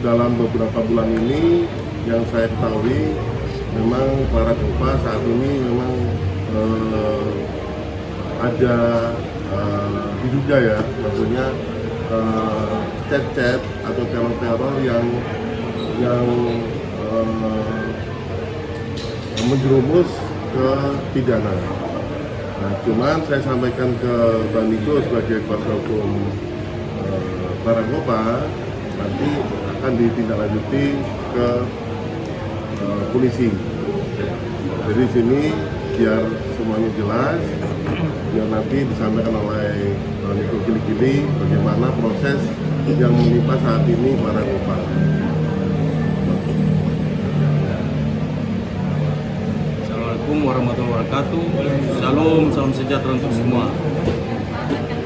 dalam beberapa bulan ini yang saya ketahui memang Clara Gopa saat ini memang ada diduga ya, maksudnya chat-chat atau teror-teror yang menjerumus ke pidana. Nah, cuman saya sampaikan ke Bang Niko sebagai kuasa hukum Clara Gopa, nanti akan ditindaklanjuti ke polisi. Jadi sini biar semuanya jelas, biar nanti disampaikan oleh Bang Niko Gili-Gili bagaimana proses yang menimpa saat ini Clara Gopa. Assalamualaikum warahmatullahi wabarakatuh. Salam sejahtera untuk semua.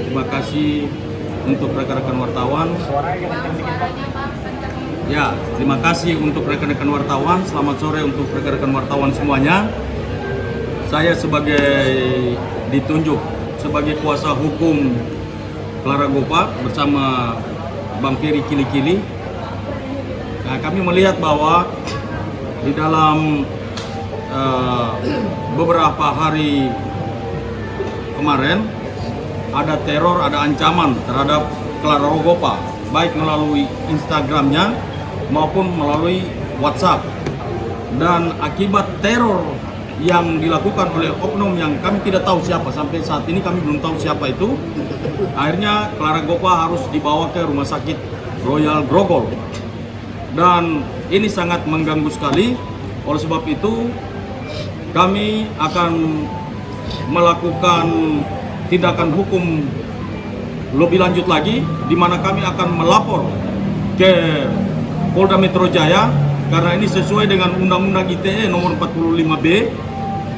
Terima kasih untuk rekan-rekan wartawan. Ya, terima kasih untuk rekan-rekan wartawan. Selamat sore untuk rekan-rekan wartawan semuanya. Saya ditunjuk sebagai kuasa hukum Clara Gopa bersama Bang Ferry Gili-Gili. Nah, kami melihat bahwa di dalam beberapa hari kemarin ada teror, ada ancaman terhadap Clara Gopa, baik melalui Instagramnya maupun melalui WhatsApp. Dan akibat teror yang dilakukan oleh oknum yang kami tidak tahu siapa, sampai saat ini kami belum tahu siapa itu, akhirnya Clara Gopa harus dibawa ke rumah sakit Royal Grogol. Dan ini sangat mengganggu sekali. Oleh sebab itu kami akan melakukan tindakan hukum lebih lanjut lagi, di mana kami akan melapor ke Polda Metro Jaya karena ini sesuai dengan Undang-Undang ITE nomor 45B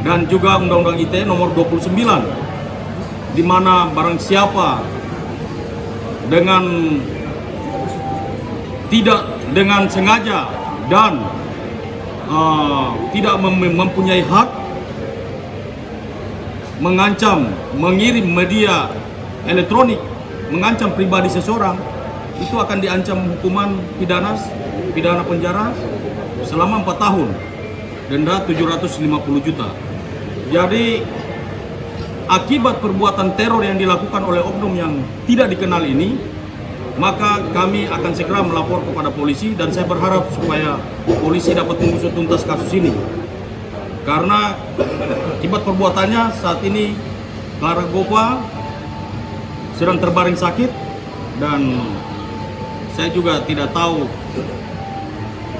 dan juga Undang-Undang ITE nomor 29, di mana barang siapa tidak dengan sengaja dan tidak mempunyai hak mengancam, mengirim media elektronik, mengancam pribadi seseorang, itu akan diancam hukuman pidana penjara selama 4 tahun, denda 750 juta. Jadi akibat perbuatan teror yang dilakukan oleh oknum yang tidak dikenal ini, maka kami akan segera melapor kepada polisi, dan saya berharap supaya polisi dapat mengusut tuntas kasus ini. Karena akibat perbuatannya saat ini Clara Gopa sedang terbaring sakit, dan saya juga tidak tahu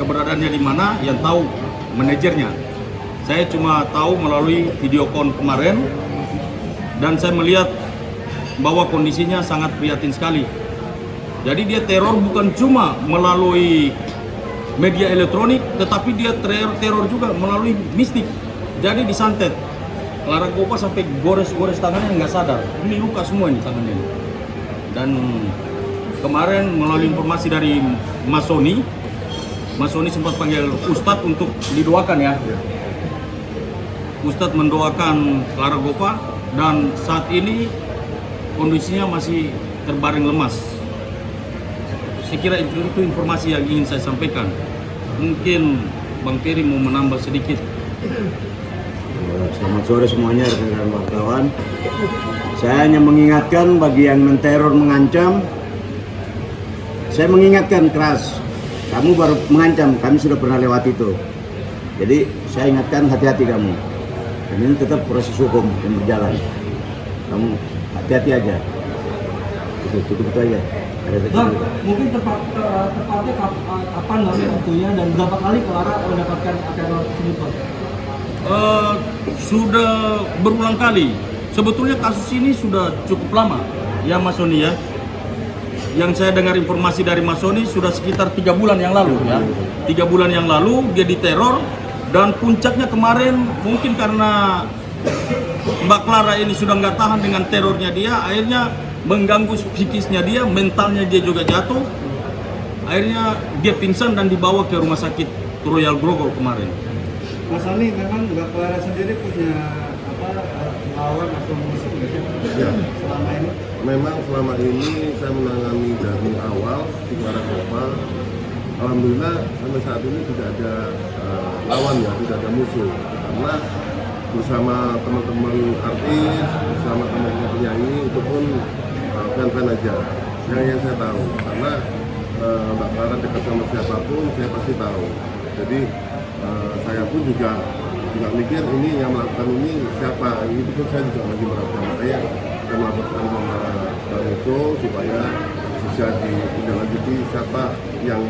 keberadaannya di mana, yang tahu manajernya. Saya cuma tahu melalui videocon kemarin, dan saya melihat bahwa kondisinya sangat prihatin sekali. Jadi dia teror bukan cuma melalui media elektronik, tetapi dia teror juga melalui mistik. Jadi disantet. Clara Gopa sampai gores-gores tangannya nggak sadar. Ini luka semua ini tangannya. Dan kemarin melalui informasi dari Mas Sony sempat panggil Ustadz untuk didoakan ya. Ustadz mendoakan Clara Gopa, dan saat ini kondisinya masih terbaring lemas. Saya kira itu informasi yang ingin saya sampaikan. Mungkin Bang Ferry mau menambah sedikit. Selamat sore semuanya rekan-rekan wartawan. Saya hanya mengingatkan bagi yang menteror, mengancam. Saya mengingatkan keras. Kamu baru mengancam, kami sudah pernah lewat itu. Jadi saya ingatkan, hati-hati kamu. Dan ini tetap proses hukum yang berjalan. Kamu hati-hati aja. Cukup itu aja. Bang, mungkin tepatnya kapan waktunya dan berapa kali Clara mendapatkan teror tersebut, Bang? Sudah berulang kali. Sebetulnya kasus ini sudah cukup lama ya Mas Sony ya. Yang saya dengar informasi dari Mas Sony sudah sekitar 3 bulan yang lalu ya. 3 bulan yang lalu dia diteror, dan puncaknya kemarin mungkin karena Mbak Clara ini sudah nggak tahan dengan terornya dia, akhirnya mengganggu psikisnya dia, mentalnya dia juga jatuh. Akhirnya dia pingsan dan dibawa ke rumah sakit Royal Grogol kemarin. Mas Sony, memang Mbak Clara sendiri punya lawan atau musuh nggak sih selama ini? Memang selama ini saya menangani dari awal si Clara Gopa alhamdulillah sampai saat ini tidak ada lawan ya, tidak ada musuh, karena bersama teman-teman artis, bersama teman-teman penyanyi itu pun fan-fan aja. Yang saya tahu, karena Mbak Clara dekat sama siapapun saya pasti tahu. Jadi saya pun juga mikir ini yang melakukan ini siapa, itu pun saya juga lagi melakukan. Makanya saya melaporkan sama Bang Niko supaya bisa ditindaklanjuti siapa yang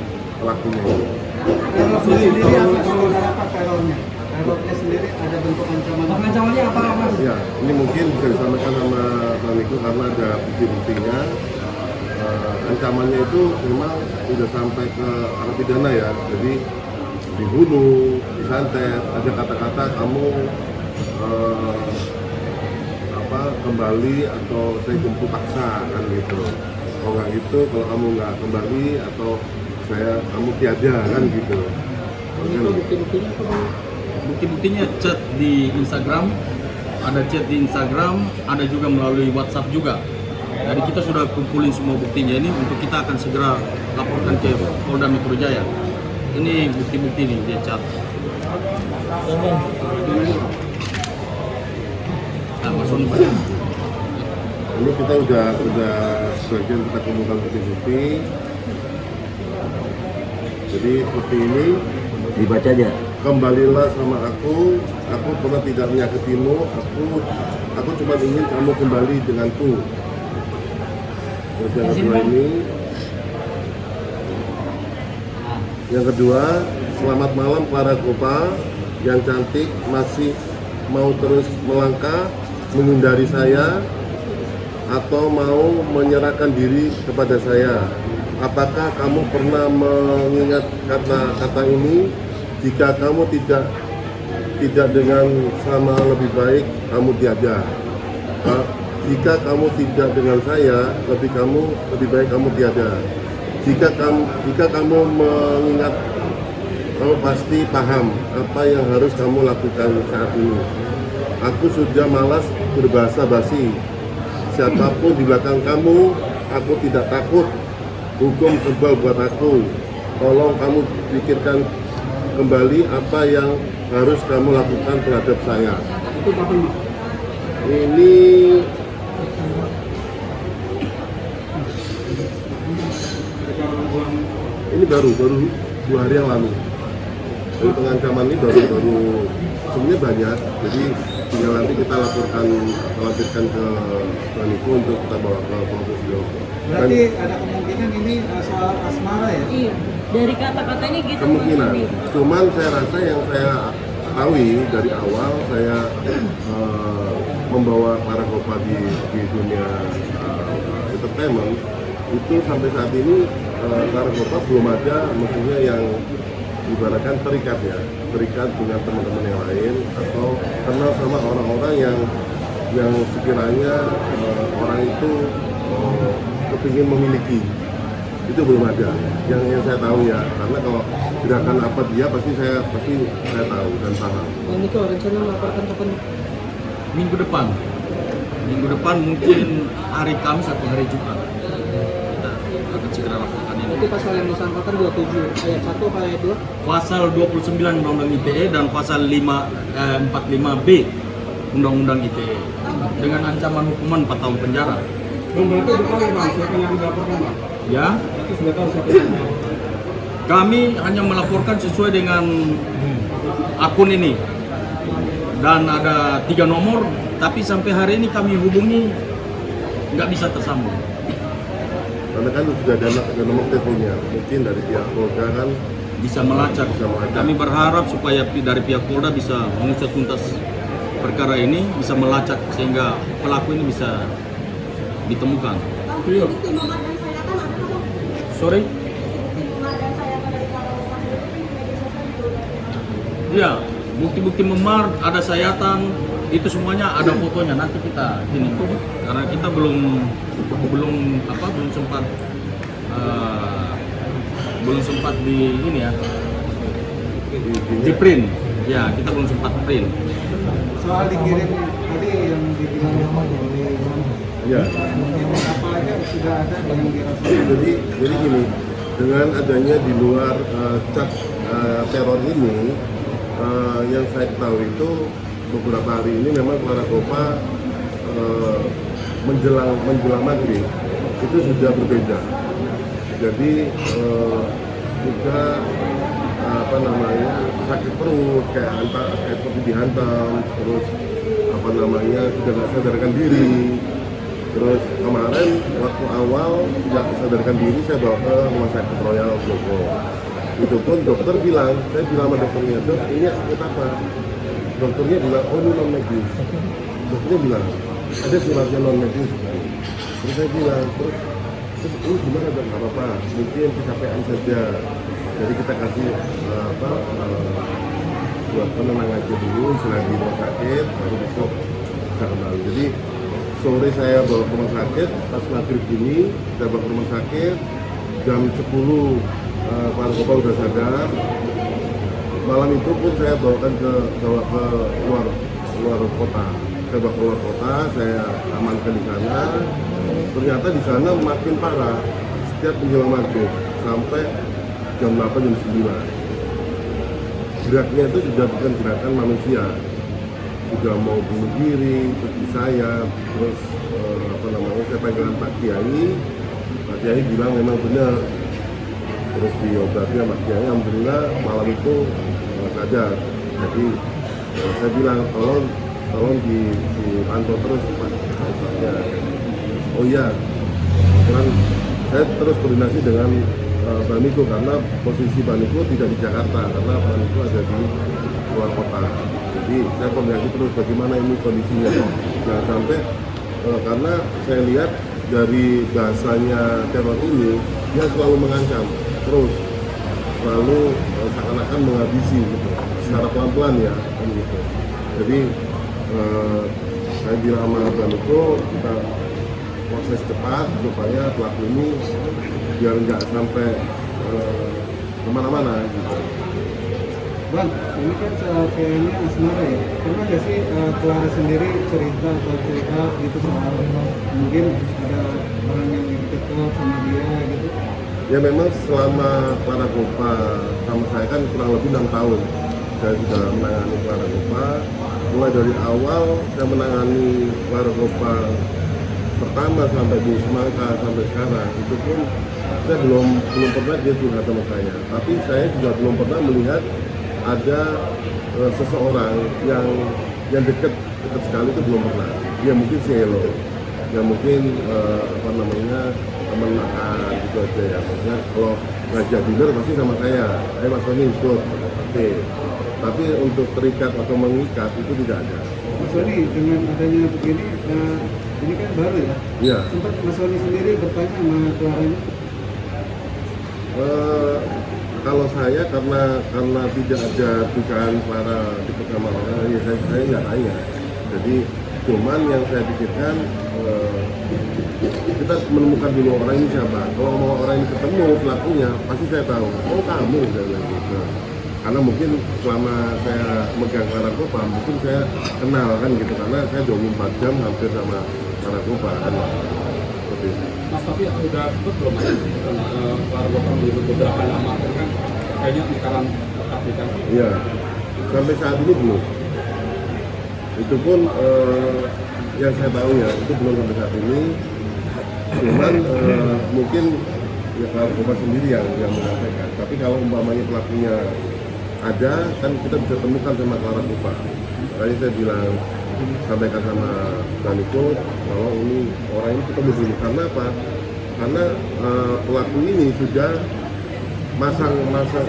pelakunya ini. Teror sendiri apa terornya? Terornya sendiri ada bentuk ancaman. Ancamannya apa Mas? Ya, ini mungkin bisa disampaikan sama Bang Niko karena ada bukti-buktinya. Ancamannya itu memang sudah sampai ke arah pidana ya, jadi dibunuh, disantet, ada kata-kata kamu kembali atau saya jemput paksa kan gitu. Kalau nggak gitu, kalau kamu nggak kembali atau kamu tiada kan gitu. Bukti-buktinya chat di Instagram, ada chat di Instagram, ada juga melalui WhatsApp juga. Jadi kita sudah kumpulin semua buktinya ini untuk kita akan segera laporkan ke Polda Metro Jaya. Ini bukti-bukti nih dia chat. Nah, Mas Sony, ini kita udah sebagian kita kumpulkan bukti-bukti. Jadi seperti ini. Dibaca aja. Kembalilah sama aku pernah tidak menyakitimu, aku cuma ingin kamu kembali denganku. Terus yang kedua ini, yang kedua, selamat malam Clara Gopa yang cantik, masih mau terus melangkah menghindari saya atau mau menyerahkan diri kepada saya. Apakah kamu pernah mengingat kata-kata ini? Jika kamu tidak dengan sama lebih baik, kamu tiada. Jika kamu tidak dengan saya, lebih baik kamu tiada. Jika kamu mengingat, kamu pasti paham apa yang harus kamu lakukan saat ini. Aku sudah malas berbahasa basi. Siapapun di belakang kamu, aku tidak takut. Hukum kebal buat aku. Tolong kamu pikirkan kembali apa yang harus kamu lakukan terhadap saya. Itu kapan? Ini baru 2 hari yang lalu. Dari pengancaman ini baru sebenarnya banyak. Jadi tinggal nanti kita laporkan ke Baniku untuk kita bawa ke Polres Jowo. Berarti ada kemungkinan ini soal asmara ya? Iya, dari kata-katanya gitu. Kemungkinan. Cuman saya rasa yang saya tahu dari awal saya membawa Clara Gopa di dunia entertainment itu sampai saat ini Clara Gopa belum ada maksudnya yang ibaratkan terikat dengan teman-teman yang lain atau kenal sama orang-orang yang sekiranya orang itu kepingin memiliki, itu belum ada yang saya tahu ya, karena kalau gerakan apa dia pasti saya tahu dan paham. Ini kok rencana melaporkan kapan? minggu depan mungkin hari Kamis atau hari Jumat kita akan segera laporkan ini. Itu pasal yang disangkakan 27 ayat 1 ayat 2. Pasal 29 Undang-Undang ITE dan pasal 45B Undang-Undang ITE dengan ancaman hukuman 4 tahun penjara. Berarti sudah tahu Bang siapa yang dilaporkan Bang? Ya, Berarti sudah tahu siapa yang dilaporkan. kami hanya melaporkan sesuai dengan akun ini dan ada 3 nomor, tapi sampai hari ini kami hubungi nggak bisa tersambung. Karena kan sudah ada nomor teleponnya, mungkin dari pihak Polda kan Bisa melacak. Kami berharap supaya dari pihak Polda bisa mengusut tuntas perkara ini, bisa melacak sehingga pelaku ini bisa ditemukan. Sorry? Ya, bukti-bukti memar, ada sayatan, itu semuanya ada fotonya. Nanti kita ini, karena kita belum sempat di ini ya, di print. Ya, kita belum sempat print. Soal dikirim tadi yang dibilang ya. apa aja sudah ada yang dirasa. Jadi gini, dengan adanya di luar cat teror ini, yang saya ketahui itu beberapa hari ini memang Clara Copa menjelang maghrib itu sudah berbeda. Jadi sudah sakit perut, kayak seperti dihantam, terus sudah nggak sadarkan diri. Terus kemarin waktu awal nggak sadarkan diri, saya bawa ke rumah sakit Royal Bogor. Itu pun dokter bilang, saya bilang sama dokternya, dok ini sakit apa? Dokternya bilang, oh ini non medis. Dokternya bilang, ada suratnya non medis. Terus saya bilang, terus ini gimana dok? Nggak apa-apa, mungkin kecapean saja. Jadi kita kasih buat penenang aja dulu, selain di rumah sakit, baru besok bisa kembali. Jadi sore saya bawa ke rumah sakit, pas maghrib ini saya bawa ke rumah sakit, jam 10 Clara Copa udah sadar. Malam itu pun saya bawa ke luar kota. Saya bawa ke luar kota, saya amankan di sana. Ternyata di sana makin parah setiap menjelang maghrib sampai jam 8 jam 9. Geraknya itu sudah bukan gerakan manusia, sudah mau bunuh diri, seperti saya. Terus saya panggilan Pak Kiai bilang memang benar. Terus diobati sama Pak Kiai, alhamdulillah malam itu sadar. Jadi saya bilang tolong dipantau terus Pak Ustaznya. Oh iya, kan saya terus koordinasi dengan Baniko, karena posisi Baniko tidak di Jakarta, karena Baniko ada di luar kota. Jadi saya koordinasi terus bagaimana ini kondisinya. Jangan sampai karena saya lihat dari bahasanya teror ini, dia selalu mengancam terus, selalu seakan-akan menghabisi gitu, secara pelan-pelan ya, kan gitu. Jadi saya bilang sama Baniko, kita proses cepat supaya pelaku ini biar nggak sampai kemana-mana gitu. Bang, ini kan kayaknya asmara ya. Pernah nggak sih Clara sendiri cerita gitu soal mungkin ada orang yang dekat sama dia gitu? Ya memang selama Clara Copa sama saya kan kurang lebih 6 tahun saya sudah menangani Clara Copa. Mulai dari awal saya menangani Clara Copa pertama sampai di Semangka sampai sekarang, itu pun saya belum pernah dia curhat sama saya. Tapi saya juga belum pernah melihat ada seseorang yang dekat sekali, itu belum pernah. Dia mungkin si Hello, ya mungkin teman makan gitu aja ya. Maksudnya kalau ngajak dinner pasti sama saya Mas Sony ikut. Oke. Tapi untuk terikat atau mengikat itu tidak ada. Mas Sony, dengan adanya begini, ini kan baru ya? Iya. Sempat Mas Sony sendiri bertanya sama Clara ini? Kalau saya karena tidak ada dugaan Clara dekat sama orang, ya saya nggak tanya. Jadi cuman yang saya pikirkan kita menemukan dulu orang ini siapa. Kalau mau orang ini ketemu pelakunya, pasti saya tahu. Oh kamu, saya bilang gitu. Karena mungkin selama saya megang Clara Copa, mungkin saya kenal kan gitu, karena saya 24 jam hampir sama Clara Copa kan. Seperti itu. Mas, tapi udah ikut belum Clara Copa menyebut beberapa nama kan kayaknya lingkaran KPK? Iya, sampai saat ini belum. Itu pun yang saya tahu ya, itu belum sampai saat ini. Cuman mungkin ya Clara Copa sendiri yang menyampaikan. Tapi kalau umpamanya pelakunya ada, kan kita bisa temukan sama Clara Copa. Makanya saya bilang, sampaikan sama Baniko bahwa ini orang ini ketemu dulu. Karena apa? Karena pelaku ini sudah masang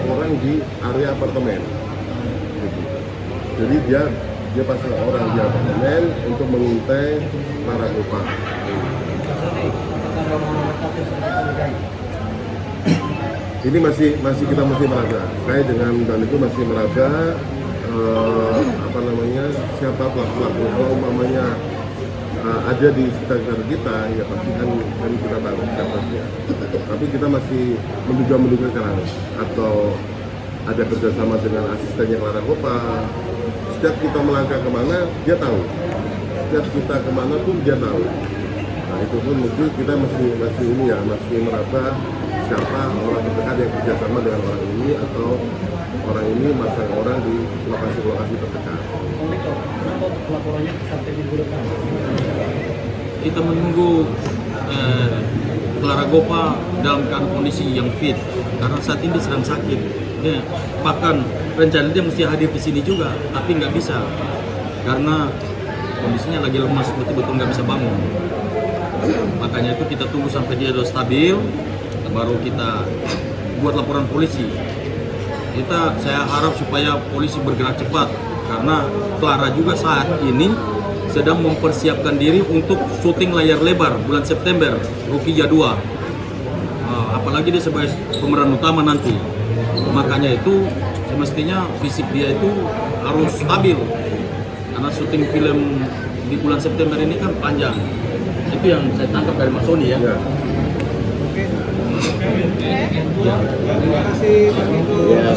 orang di area apartemen. Jadi dia pasang orang di apartemen untuk mengintai Clara Copa. Ini masih kita meraba. Saya dengan Baniko masih meraba siapa pelaku. Kalau umpamanya ada di sekitar kita, ya pasti kan kita tahu siapa dia. Tapi kita masih menduga sekarang, atau ada kerjasama dengan asistennya Clara Copa. Setiap kita melangkah kemana, dia tahu. Setiap kita kemana pun dia tahu. Nah itu pun mungkin kita masih meraba siapa orang terdekat yang kerjasama dengan orang ini atau orang ini masang orang di lokasi-lokasi terdekat. Kenapa pelaporannya sampai minggu depan? Kita menunggu Clara Gopa dalam keadaan kondisi yang fit karena saat ini dia sedang sakit. Bahkan rencana dia mesti hadir di sini juga, tapi nggak bisa karena kondisinya lagi lemas, betul-betul nggak bisa bangun. Makanya itu kita tunggu sampai dia sudah stabil, baru kita buat laporan polisi. Saya harap supaya polisi bergerak cepat karena Clara juga saat ini sedang mempersiapkan diri untuk syuting layar lebar bulan September, Rukia 2. Apalagi dia sebagai pemeran utama nanti. Makanya itu semestinya fisik dia itu harus stabil. Karena syuting film di bulan September ini kan panjang. Itu yang saya tangkap dari Mas Sony ya. Ya. Terima kasih Pak Niko. Ya,